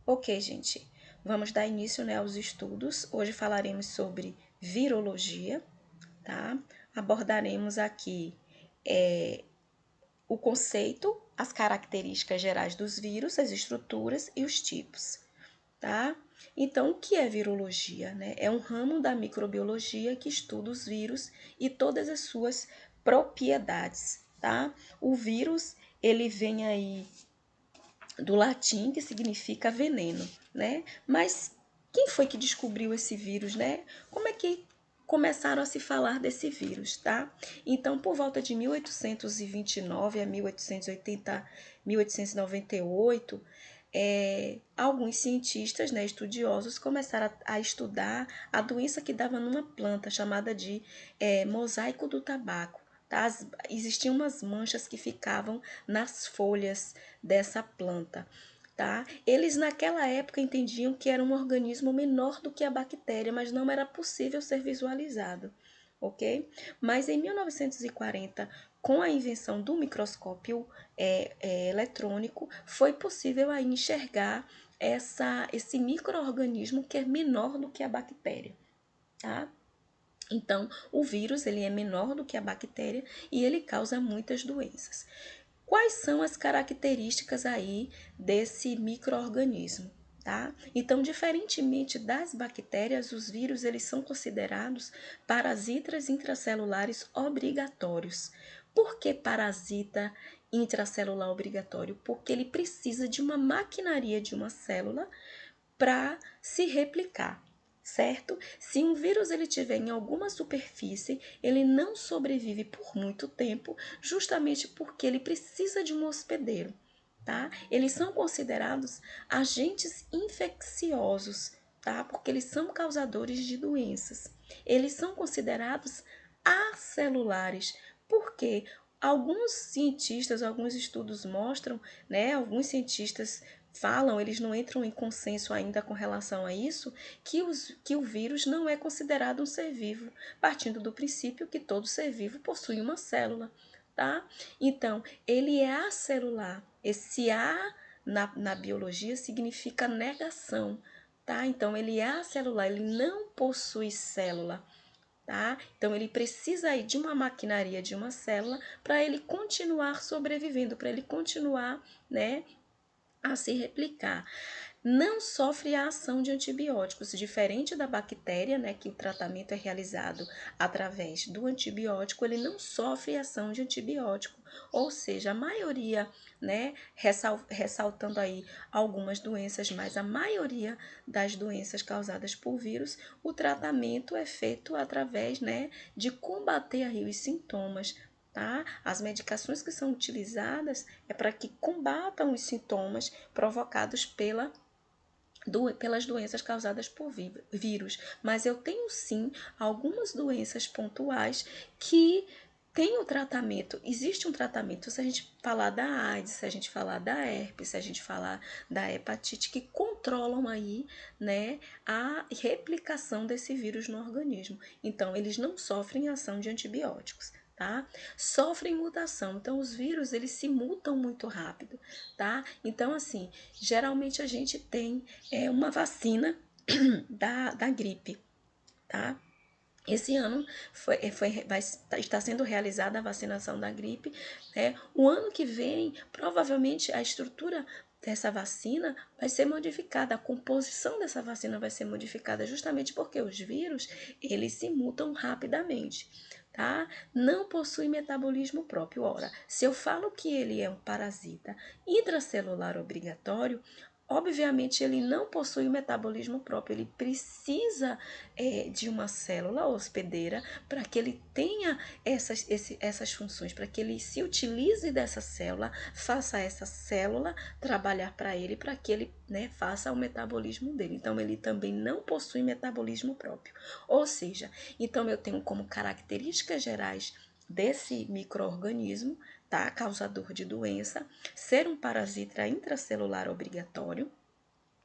Ok, gente, vamos dar início, né, aos estudos. Hoje falaremos sobre virologia, tá? Abordaremos aqui o conceito, as características gerais dos vírus, as estruturas e os tipos, tá? Então, o que é virologia, né? É um ramo da microbiologia que estuda os vírus e todas as suas propriedades, tá? O vírus, ele vem aí do latim, que significa veneno, né? Mas quem foi que descobriu esse vírus, né? Como é que começaram a se falar desse vírus, tá? Então, por volta de 1829 a 1880, 1898, alguns cientistas, né, estudiosos, começaram a estudar a doença que dava numa planta chamada de mosaico do tabaco. Tá? Existiam umas manchas que ficavam nas folhas dessa planta. Tá? Eles naquela época entendiam que era um organismo menor do que a bactéria, mas não era possível ser visualizado, ok? Mas em 1940, com a invenção do microscópio eletrônico, foi possível aí enxergar esse micro-organismo que é menor do que a bactéria, tá? Então, o vírus ele é menor do que a bactéria e ele causa muitas doenças. Quais são as características aí desse micro-organismo? Tá? Então, diferentemente das bactérias, os vírus eles são considerados parasitas intracelulares obrigatórios. Por que parasita intracelular obrigatório? Porque ele precisa de uma maquinaria de uma célula para se replicar, certo? Se um vírus ele tiver em alguma superfície, ele não sobrevive por muito tempo, justamente porque ele precisa de um hospedeiro, tá? Eles são considerados agentes infecciosos, tá? Porque eles são causadores de doenças. Eles são considerados acelulares, porque alguns cientistas, alguns estudos mostram, né, alguns cientistas falam, eles não entram em consenso ainda com relação a isso, que o vírus não é considerado um ser vivo, partindo do princípio que todo ser vivo possui uma célula, tá? Então, ele é acelular. Esse A na biologia significa negação, tá? Então, ele é acelular, ele não possui célula, tá? Então, ele precisa aí de uma maquinaria de uma célula para ele continuar sobrevivendo, para ele continuar, né, a se replicar. Não sofre a ação de antibióticos, diferente da bactéria, né, que o tratamento é realizado através do antibiótico, ele não sofre a ação de antibiótico, ou seja, a maioria, né, ressaltando aí algumas doenças, mas a maioria das doenças causadas por vírus, o tratamento é feito através, né, de combater aí os sintomas. Tá? As medicações que são utilizadas é para que combatam os sintomas provocados pelas doenças causadas por vírus. Mas eu tenho sim algumas doenças pontuais que tem o tratamento, existe um tratamento, se a gente falar da AIDS, se a gente falar da herpes, se a gente falar da hepatite, que controlam aí, né, a replicação desse vírus no organismo. Então, eles não sofrem ação de antibióticos, tá? Sofrem mutação, então os vírus, eles se mutam muito rápido, tá? Então, assim, geralmente a gente tem uma vacina da gripe, tá? Esse ano está sendo realizada a vacinação da gripe, né? O ano que vem, provavelmente, a estrutura dessa vacina vai ser modificada, a composição dessa vacina vai ser modificada, justamente porque os vírus, eles se mutam rapidamente, tá? Não possui metabolismo próprio. Ora, se eu falo que ele é um parasita intracelular obrigatório, obviamente ele não possui o metabolismo próprio, ele precisa de uma célula hospedeira para que ele tenha essas funções, para que ele se utilize dessa célula, faça essa célula trabalhar para ele, para que ele, né, faça o metabolismo dele. Então, ele também não possui metabolismo próprio. Ou seja, então eu tenho como características gerais desse microorganismo, tá, causador de doença, ser um parasita intracelular obrigatório,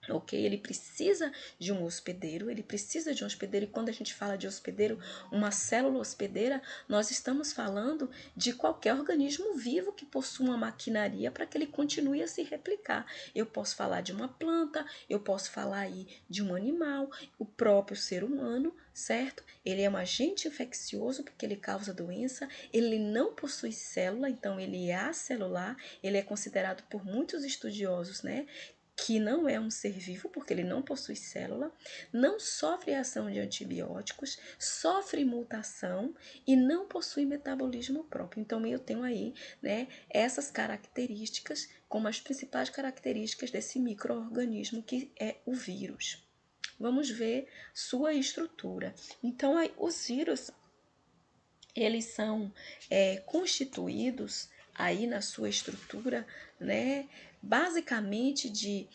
Ok? Ele precisa de um hospedeiro, e quando a gente fala de hospedeiro, uma célula hospedeira, nós estamos falando de qualquer organismo vivo que possua uma maquinaria para que ele continue a se replicar. Eu posso falar de uma planta, eu posso falar aí de um animal, o próprio ser humano, certo? Ele é um agente infeccioso porque ele causa doença, ele não possui célula, então ele é acelular, ele é considerado por muitos estudiosos, né, que não é um ser vivo, porque ele não possui célula, não sofre ação de antibióticos, sofre mutação e não possui metabolismo próprio. Então, eu tenho aí, né, essas características como as principais características desse micro-organismo que é o vírus. Vamos ver sua estrutura. Então, aí, os vírus, eles são constituídos aí na sua estrutura, né, basicamente de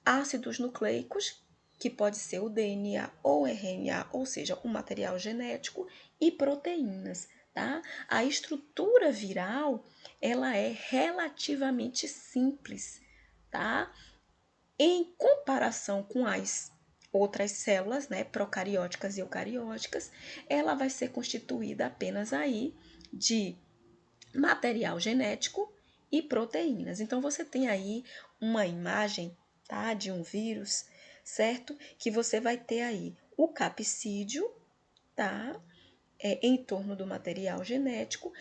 ácidos nucleicos, que pode ser o DNA ou RNA, ou seja, o material genético, e proteínas, tá? A estrutura viral, ela é relativamente simples, tá? Em comparação com as outras células, né, procarióticas e eucarióticas, ela vai ser constituída apenas aí de material genético e proteínas. Então, você tem aí uma imagem, tá, de um vírus, certo? Que você vai ter aí o capsídeo, tá, em torno do material genético,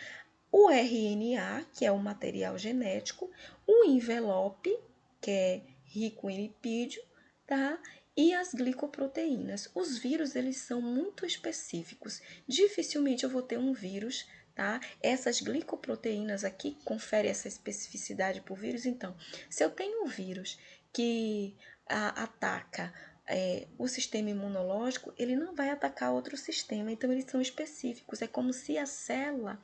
o RNA, que é o material genético, o envelope, que é rico em lipídio, tá? E as glicoproteínas. Os vírus, eles são muito específicos. Dificilmente eu vou ter um vírus, tá? Essas glicoproteínas aqui conferem essa especificidade para o vírus. Então, se eu tenho um vírus que ataca o sistema imunológico, ele não vai atacar outro sistema, então eles são específicos. É como se a célula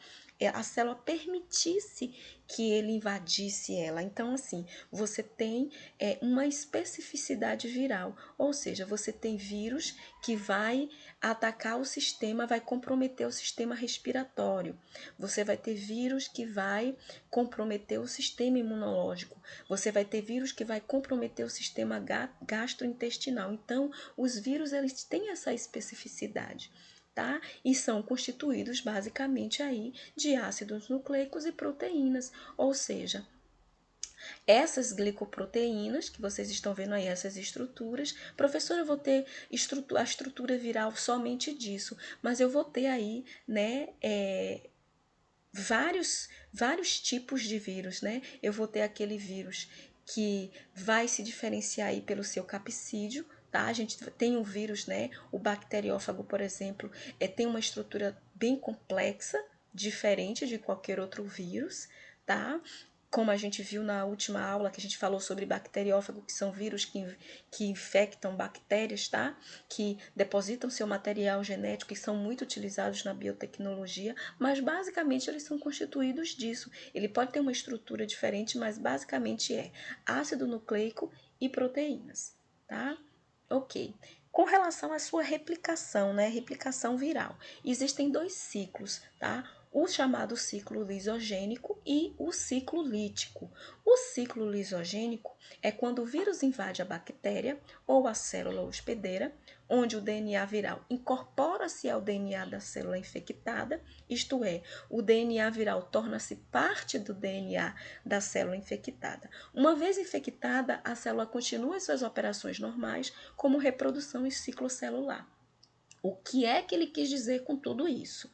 permitisse que ele invadisse ela. Então, assim, você tem uma especificidade viral, ou seja, você tem vírus que vai atacar o sistema, vai comprometer o sistema respiratório. Você vai ter vírus que vai comprometer o sistema imunológico. Você vai ter vírus que vai comprometer o sistema gastrointestinal. Então, os vírus, eles têm essa especificidade, tá? E são constituídos basicamente aí de ácidos nucleicos e proteínas, ou seja, essas glicoproteínas que vocês estão vendo aí, essas estruturas, professora, eu vou ter a estrutura viral somente disso, mas eu vou ter aí, né, vários tipos de vírus, né? Eu vou ter aquele vírus que vai se diferenciar aí pelo seu capsídeo, tá? A gente tem um vírus, né? O bacteriófago, por exemplo, tem uma estrutura bem complexa, diferente de qualquer outro vírus, tá? Como a gente viu na última aula que a gente falou sobre bacteriófago, que são vírus que infectam bactérias, tá? Que depositam seu material genético e são muito utilizados na biotecnologia, mas basicamente eles são constituídos disso. Ele pode ter uma estrutura diferente, mas basicamente é ácido nucleico e proteínas, tá? Ok. Com relação à sua replicação, né? Replicação viral. Existem dois ciclos, tá? O chamado ciclo lisogênico e o ciclo lítico. O ciclo lisogênico é quando o vírus invade a bactéria ou a célula hospedeira, onde o DNA viral incorpora-se ao DNA da célula infectada, isto é, o DNA viral torna-se parte do DNA da célula infectada. Uma vez infectada, a célula continua suas operações normais, como reprodução e ciclo celular. O que é que ele quis dizer com tudo isso?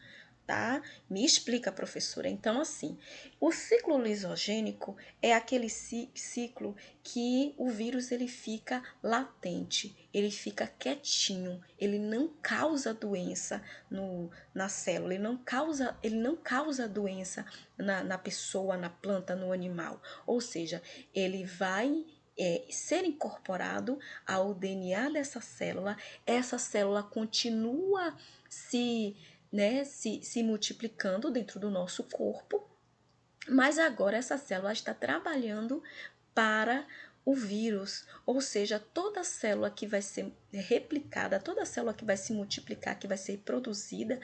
Tá? Me explica, professora. Então, assim, o ciclo lisogênico é aquele ciclo que o vírus ele fica latente, ele fica quietinho, ele não causa doença na célula, ele não causa doença na pessoa, na planta, no animal. Ou seja, ele vai ser incorporado ao DNA dessa célula, essa célula continua se multiplicando dentro do nosso corpo, mas agora essa célula está trabalhando para o vírus, ou seja, toda célula que vai ser replicada, toda célula que vai se multiplicar, que vai ser produzida,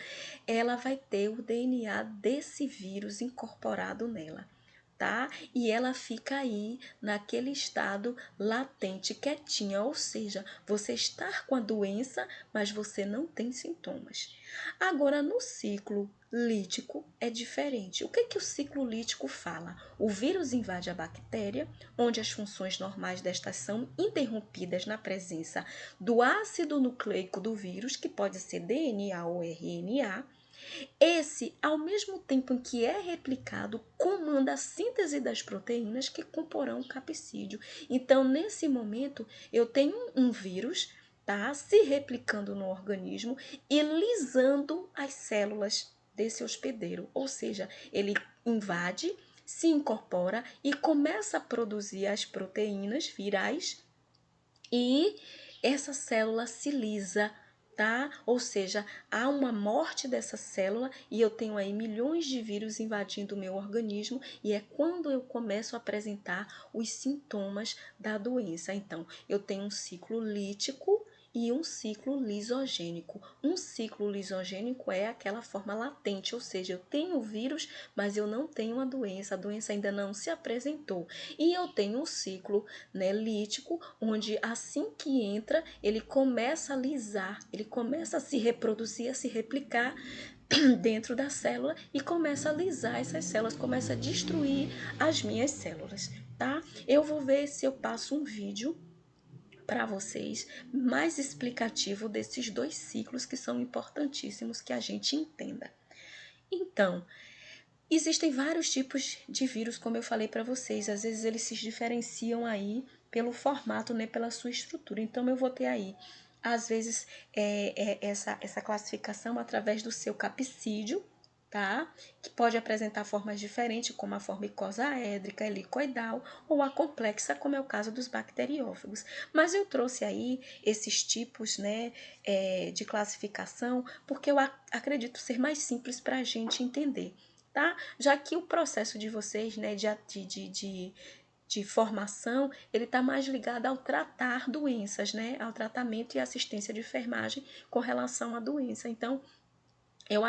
ela vai ter o DNA desse vírus incorporado nela. tá? E ela fica aí naquele estado latente, quietinha, ou seja, você está com a doença, mas você não tem sintomas. Agora, no ciclo lítico é diferente. O que que o ciclo lítico fala? O vírus invade a bactéria, onde as funções normais destas são interrompidas na presença do ácido nucleico do vírus, que pode ser DNA ou RNA. Esse, ao mesmo tempo em que é replicado, comanda a síntese das proteínas que comporão o capsídeo. Então, nesse momento, eu tenho um vírus, tá, se replicando no organismo e lisando as células desse hospedeiro, ou seja, ele invade, se incorpora e começa a produzir as proteínas virais e essa célula se lisa, tá? Ou seja, há uma morte dessa célula e eu tenho aí milhões de vírus invadindo o meu organismo e é quando eu começo a apresentar os sintomas da doença. Então, eu tenho um ciclo lítico e um ciclo lisogênico. Um ciclo lisogênico é aquela forma latente, ou seja, eu tenho o vírus, mas eu não tenho a doença ainda não se apresentou. E eu tenho um ciclo, né, lítico, onde assim que entra, ele começa a lisar, ele começa a se reproduzir, a se replicar dentro da célula e começa a lisar essas células, começa a destruir as minhas células, tá? Eu vou ver se eu passo um vídeo para vocês mais explicativo desses dois ciclos que são importantíssimos que a gente entenda. Então, existem vários tipos de vírus, como eu falei para vocês, às vezes eles se diferenciam aí pelo formato, né, pela sua estrutura. Então, eu vou ter aí, às vezes, essa classificação através do seu capsídeo, tá? Que pode apresentar formas diferentes, como a forma icosaédrica, helicoidal ou a complexa, como é o caso dos bacteriófagos. Mas eu trouxe aí esses tipos, né, de classificação, porque eu acredito ser mais simples para a gente entender, tá? Já que o processo de vocês, né, de formação, ele está mais ligado ao tratar doenças, né, ao tratamento e assistência de enfermagem com relação à doença. Então, eu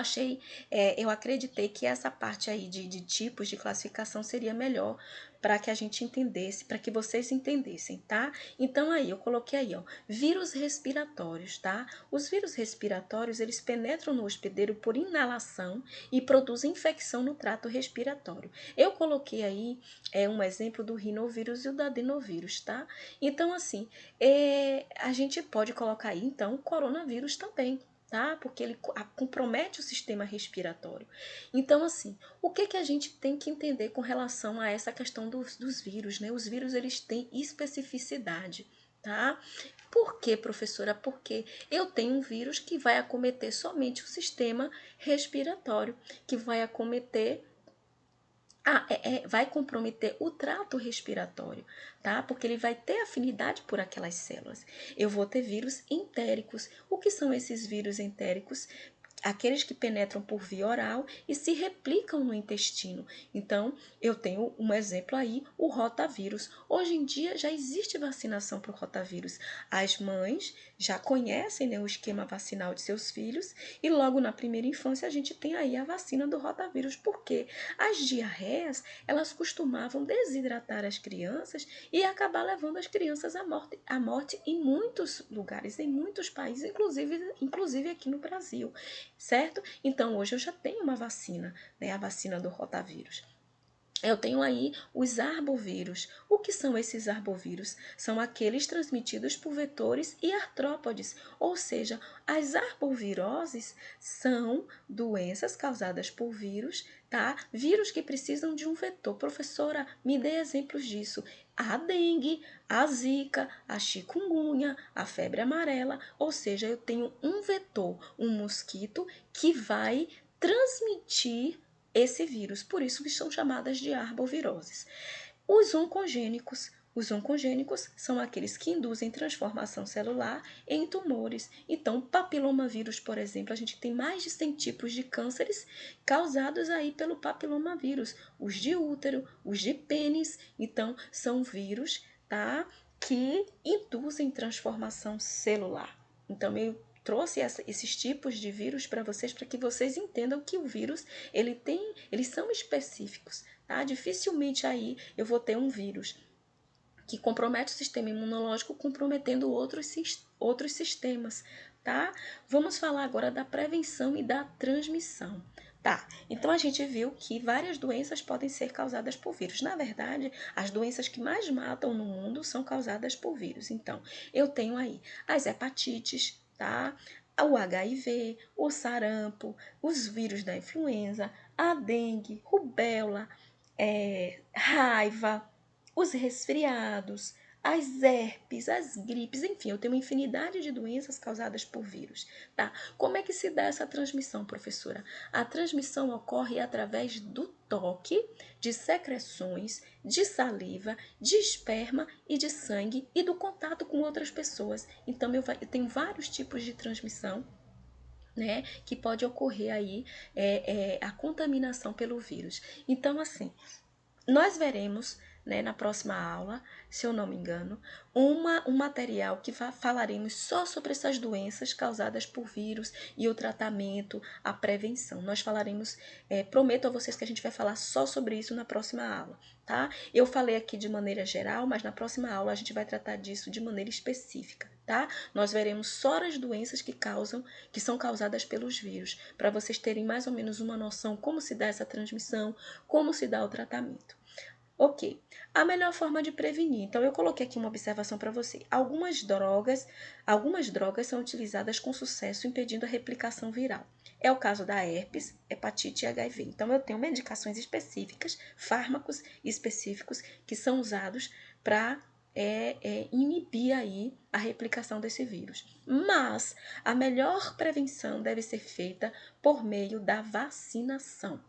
acreditei que essa parte aí de tipos de classificação seria melhor para que a gente entendesse, para que vocês entendessem, tá? Então aí, eu coloquei aí, ó, vírus respiratórios, tá? Os vírus respiratórios, eles penetram no hospedeiro por inalação e produzem infecção no trato respiratório. Eu coloquei aí um exemplo do rinovírus e o do adenovírus, tá? Então, assim, a gente pode colocar aí, então, o coronavírus também, tá? Porque ele compromete o sistema respiratório. Então, assim, o que a gente tem que entender com relação a essa questão dos vírus, né? Os vírus, eles têm especificidade, tá? Por quê, professora? Porque eu tenho um vírus que vai acometer somente o sistema respiratório, que vai acometer vai comprometer o trato respiratório, tá? Porque ele vai ter afinidade por aquelas células. Eu vou ter vírus entéricos. O que são esses vírus entéricos? Aqueles que penetram por via oral e se replicam no intestino. Então, eu tenho um exemplo aí, o rotavírus. Hoje em dia já existe vacinação para o rotavírus. As mães já conhecem, né, o esquema vacinal de seus filhos e logo na primeira infância a gente tem aí a vacina do rotavírus. Por quê? As diarreias, elas costumavam desidratar as crianças e acabar levando as crianças à morte em muitos lugares, em muitos países, inclusive aqui no Brasil, certo? Então, hoje eu já tenho uma vacina, né, a vacina do rotavírus. Eu tenho aí os arbovírus. O que são esses arbovírus? São aqueles transmitidos por vetores e artrópodes, ou seja, as arboviroses são doenças causadas por vírus, tá? Vírus que precisam de um vetor. Professora, me dê exemplos disso. A dengue, a zika, a chikungunya, a febre amarela, ou seja, eu tenho um vetor, um mosquito que vai transmitir esse vírus, por isso que são chamadas de arboviroses. Os oncogênicos são aqueles que induzem transformação celular em tumores. Então, papilomavírus, por exemplo, a gente tem mais de 100 tipos de cânceres causados aí pelo papilomavírus. Os de útero, os de pênis, então são vírus, tá, que induzem transformação celular. Então, eu trouxe esses tipos de vírus para vocês, para que vocês entendam que o vírus, eles são específicos, tá? Dificilmente aí eu vou ter um vírus que compromete o sistema imunológico, comprometendo outros sistemas, tá? Vamos falar agora da prevenção e da transmissão. Tá, então a gente viu que várias doenças podem ser causadas por vírus. Na verdade, as doenças que mais matam no mundo são causadas por vírus. Então, eu tenho aí as hepatites, tá? O HIV, o sarampo, os vírus da influenza, a dengue, rubéola, raiva, os resfriados, as herpes, as gripes, enfim, eu tenho uma infinidade de doenças causadas por vírus, tá? Como é que se dá essa transmissão, professora? A transmissão ocorre através do toque, de secreções, de saliva, de esperma e de sangue e do contato com outras pessoas. Então, eu tenho vários tipos de transmissão, né, que pode ocorrer aí a contaminação pelo vírus. Então, assim, nós veremos, né, na próxima aula, se eu não me engano, um material que falaremos só sobre essas doenças causadas por vírus e o tratamento, a prevenção. Nós falaremos, prometo a vocês que a gente vai falar só sobre isso na próxima aula, tá? Eu falei aqui de maneira geral, mas na próxima aula a gente vai tratar disso de maneira específica, tá? Nós veremos só as doenças que são causadas pelos vírus, para vocês terem mais ou menos uma noção como se dá essa transmissão, como se dá o tratamento. Ok, a melhor forma de prevenir. Então, eu coloquei aqui uma observação para você. Algumas drogas são utilizadas com sucesso impedindo a replicação viral. É o caso da herpes, hepatite e HIV. Então, eu tenho medicações específicas, fármacos específicos que são usados para inibir aí a replicação desse vírus. Mas a melhor prevenção deve ser feita por meio da vacinação.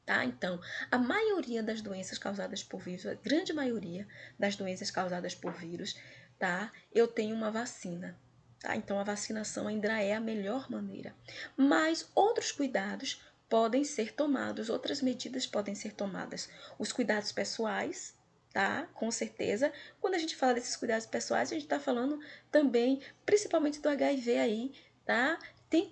Tá? Então, a maioria das doenças causadas por vírus, a grande maioria das doenças causadas por vírus, tá? Eu tenho uma vacina. Tá? Então, a vacinação ainda é a melhor maneira. Mas outros cuidados podem ser tomados, outras medidas podem ser tomadas. Os cuidados pessoais, tá? Com certeza. Quando a gente fala desses cuidados pessoais, a gente está falando também, principalmente do HIV aí, tá?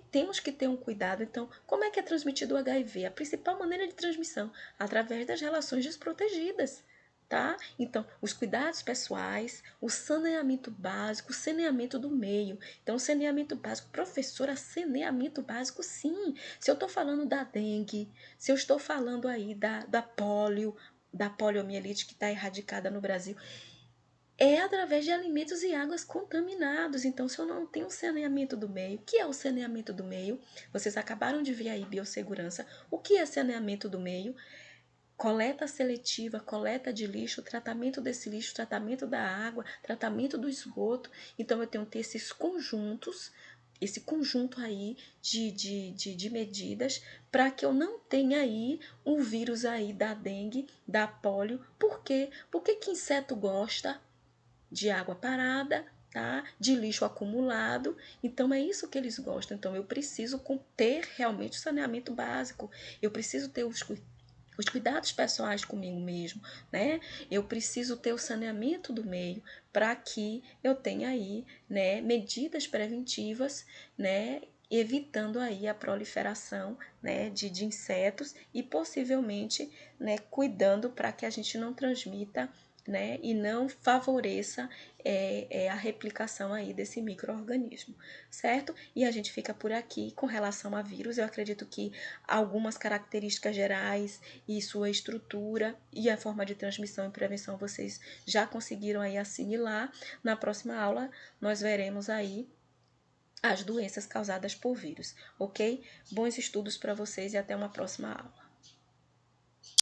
Temos que ter um cuidado. Então, como é que é transmitido o HIV? A principal maneira de transmissão, através das relações desprotegidas, tá? Então, os cuidados pessoais, o saneamento básico, o saneamento do meio. Então, saneamento básico, professora, saneamento básico, sim. Se eu estou falando da dengue, se eu estou falando aí da polio, da poliomielite que está erradicada no Brasil, é através de alimentos e águas contaminados. Então, se eu não tenho saneamento do meio, o que é o saneamento do meio? Vocês acabaram de ver aí biossegurança. O que é saneamento do meio? Coleta seletiva, coleta de lixo, tratamento desse lixo, tratamento da água, tratamento do esgoto. Então, eu tenho que ter esses conjuntos, esse conjunto aí de medidas para que eu não tenha aí um vírus aí da dengue, da polio. Por quê? Porque que inseto gosta de água parada, tá? De lixo acumulado. Então é isso que eles gostam. Então eu preciso ter realmente o saneamento básico. Eu preciso ter os cuidados pessoais comigo mesmo, né? Eu preciso ter o saneamento do meio para que eu tenha aí, né, medidas preventivas, né, evitando aí a proliferação, né, de insetos e possivelmente, né, cuidando para que a gente não transmita, né, e não favoreça a replicação aí desse micro-organismo, certo? E a gente fica por aqui com relação a vírus. Eu acredito que algumas características gerais e sua estrutura e a forma de transmissão e prevenção vocês já conseguiram aí assimilar. Na próxima aula nós veremos aí as doenças causadas por vírus, ok? Bons estudos para vocês e até uma próxima aula.